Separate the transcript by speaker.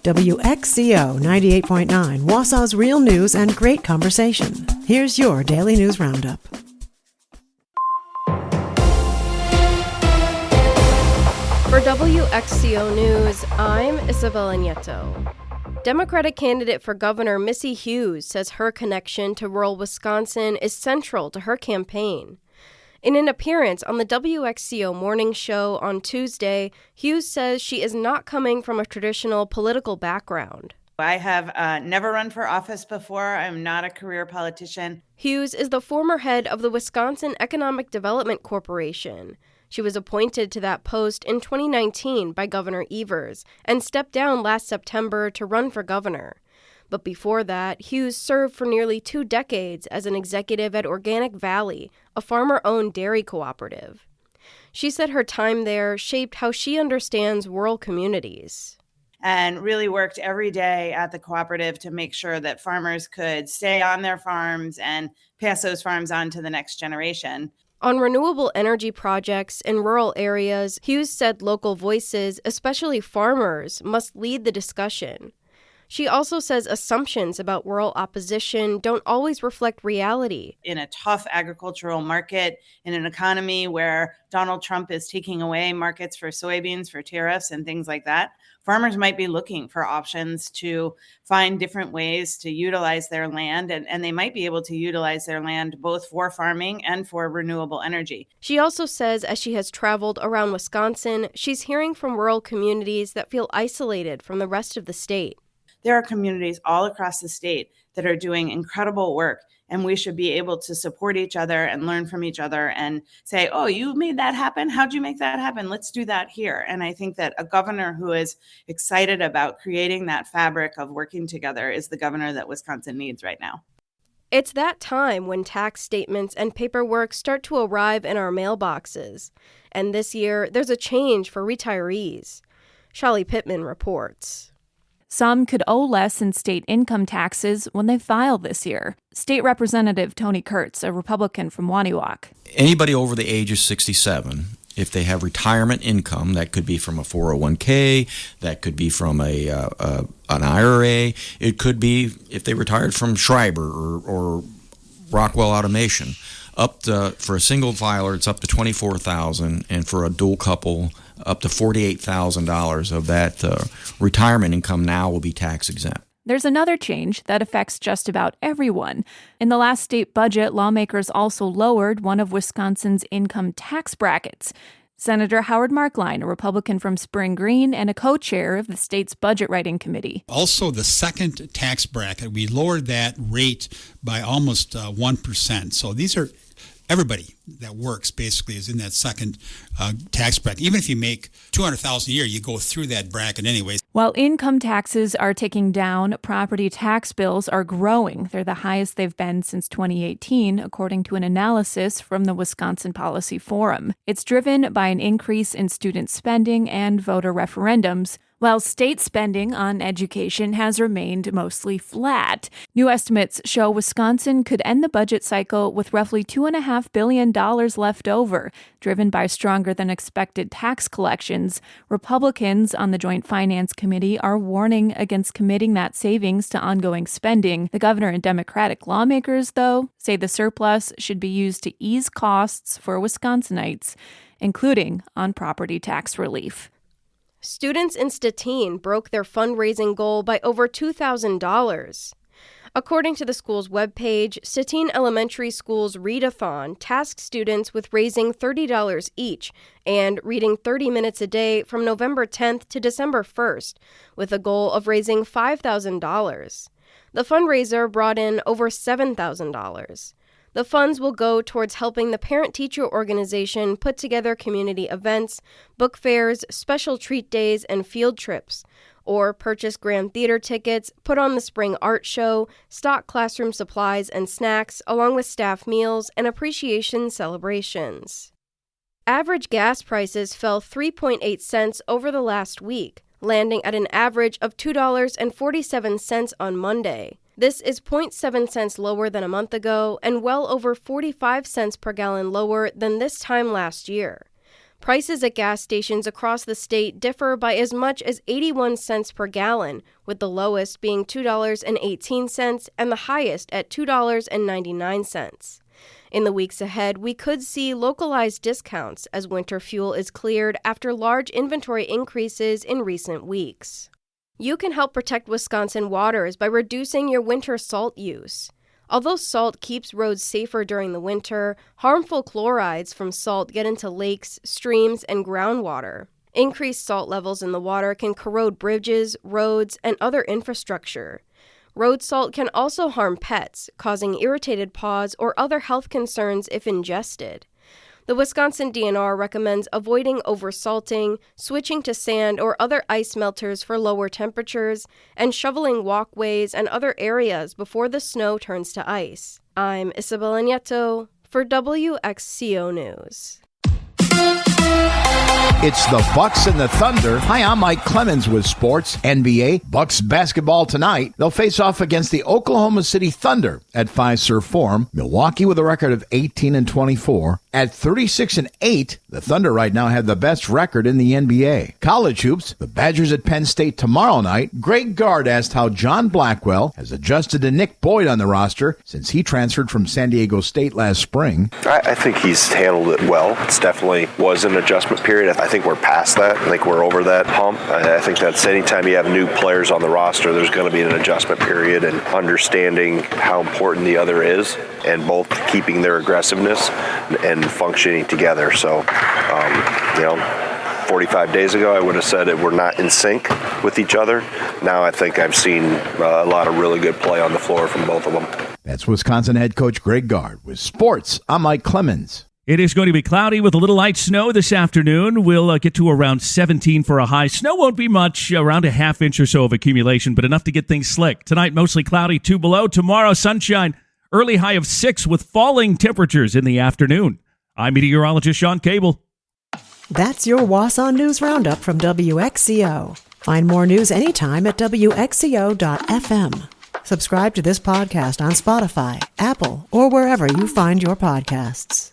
Speaker 1: WXCO 98.9, Wausau's real news and great conversation. Here's your Daily News Roundup.
Speaker 2: For WXCO News, I'm Isabella Nieto. Democratic candidate for governor Missy Hughes says her connection to rural Wisconsin is central to her campaign. In an appearance on the WXCO Morning Show on Tuesday, Hughes says she is not coming from a traditional political background.
Speaker 3: I have never run for office before. I'm not a career politician.
Speaker 2: Hughes is the former head of the Wisconsin Economic Development Corporation. She was appointed to that post in 2019 by Governor Evers and stepped down last September to run for governor. But before that, Hughes served for nearly 2 decades as an executive at Organic Valley, a farmer-owned dairy cooperative. She said her time there shaped how she understands rural communities.
Speaker 3: And really worked every day at the cooperative to make sure that farmers could stay on their farms and pass those farms on to the next generation.
Speaker 2: On renewable energy projects in rural areas, Hughes said local voices, especially farmers, must lead the discussion. She also says assumptions about rural opposition don't always reflect reality.
Speaker 3: In a tough agricultural market, in an economy where Donald Trump is taking away markets for soybeans, for tariffs and things like that, farmers might be looking for options to find different ways to utilize their land, and they might be able to utilize their land both for farming and for renewable energy.
Speaker 2: She also says as she has traveled around Wisconsin, she's hearing from rural communities that feel isolated from the rest of the state.
Speaker 3: There are communities all across the state that are doing incredible work, and we should be able to support each other and learn from each other and say, oh, you made that happen? How'd you make that happen? Let's do that here. And I think that a governor who is excited about creating that fabric of working together is the governor that Wisconsin needs right now.
Speaker 2: It's that time when tax statements and paperwork start to arrive in our mailboxes. And this year, there's a change for retirees. Shali Pittman reports.
Speaker 4: Some could owe less in state income taxes when they file this year. State Representative Tony Kurtz, a Republican from Waniwak.
Speaker 5: Anybody over the age of 67, if they have retirement income, that could be from a 401k, that could be from an IRA, it could be if they retired from Schreiber or Rockwell Automation. For a single filer, it's up to $24,000, and for a dual couple, up to $48,000 of that retirement income now will be tax exempt.
Speaker 4: There's another change that affects just about everyone. In the last state budget, lawmakers also lowered one of Wisconsin's income tax brackets. Senator Howard Markline, a Republican from Spring Green and a co-chair of the state's budget writing committee.
Speaker 6: Also, the second tax bracket, we lowered that rate by almost 1%. So these are everybody that works basically is in that second tax bracket. Even if you make $200,000 a year, you go through that bracket anyways.
Speaker 4: While income taxes are ticking down, property tax bills are growing. They're the highest they've been since 2018, according to an analysis from the Wisconsin Policy Forum. It's driven by an increase in student spending and voter referendums, while state spending on education has remained mostly flat. New estimates show Wisconsin could end the budget cycle with roughly $2.5 billion left over, driven by stronger than expected tax collections. Republicans on the Joint Finance Committee are warning against committing that savings to ongoing spending. The governor and Democratic lawmakers, though, say the surplus should be used to ease costs for Wisconsinites, including on property tax relief.
Speaker 2: Students in Stettin broke their fundraising goal by over $2,000. According to the school's webpage, Stettin Elementary School's Readathon tasked students with raising $30 each and reading 30 minutes a day from November 10th to December 1st, with a goal of raising $5,000. The fundraiser brought in over $7,000. The funds will go towards helping the parent-teacher organization put together community events, book fairs, special treat days, and field trips, or purchase Grand Theater tickets, put on the spring art show, stock classroom supplies and snacks, along with staff meals and appreciation celebrations. Average gas prices fell 3.8 cents over the last week, landing at an average of $2.47 on Monday. This is 0.7 cents lower than a month ago and well over 45 cents per gallon lower than this time last year. Prices at gas stations across the state differ by as much as 81 cents per gallon, with the lowest being $2.18 and the highest at $2.99. In the weeks ahead, we could see localized discounts as winter fuel is cleared after large inventory increases in recent weeks. You can help protect Wisconsin waters by reducing your winter salt use. Although salt keeps roads safer during the winter, harmful chlorides from salt get into lakes, streams, and groundwater. Increased salt levels in the water can corrode bridges, roads, and other infrastructure. Road salt can also harm pets, causing irritated paws or other health concerns if ingested. The Wisconsin DNR recommends avoiding oversalting, switching to sand or other ice melters for lower temperatures, and shoveling walkways and other areas before the snow turns to ice. I'm Isabella Nieto for WXCO News.
Speaker 7: It's the Bucks and the Thunder. Hi, I'm Mike Clemens with sports. NBA, Bucks basketball tonight. They'll face off against the Oklahoma City Thunder at Fiserv Forum. Milwaukee with a record of 18-24. At 36-8, the Thunder right now have the best record in the NBA. College hoops, the Badgers at Penn State tomorrow night. Greg Gard asked how John Blackwell has adjusted to Nick Boyd on the roster since he transferred from San Diego State last spring.
Speaker 8: I think he's handled it well. It's definitely was an adjustment period. I think we're past that. I think we're over that hump. I think that's anytime you have new players on the roster, there's going to be an adjustment period and understanding how important the other is and both keeping their aggressiveness and functioning together. So, 45 days ago, I would have said that we're not in sync with each other. Now I think I've seen a lot of really good play on the floor from both of them.
Speaker 7: That's Wisconsin head coach Greg Gard. With sports, I'm Mike Clemens.
Speaker 9: It is going to be cloudy with a little light snow this afternoon. We'll get to around 17 for a high. Snow won't be much, around a half inch or so of accumulation, but enough to get things slick. Tonight, mostly cloudy, 2 below. Tomorrow, sunshine, early high of 6 with falling temperatures in the afternoon. I'm meteorologist Sean Cable.
Speaker 1: That's your Wausau News Roundup from WXCO. Find more news anytime at WXCO.FM. Subscribe to this podcast on Spotify, Apple, or wherever you find your podcasts.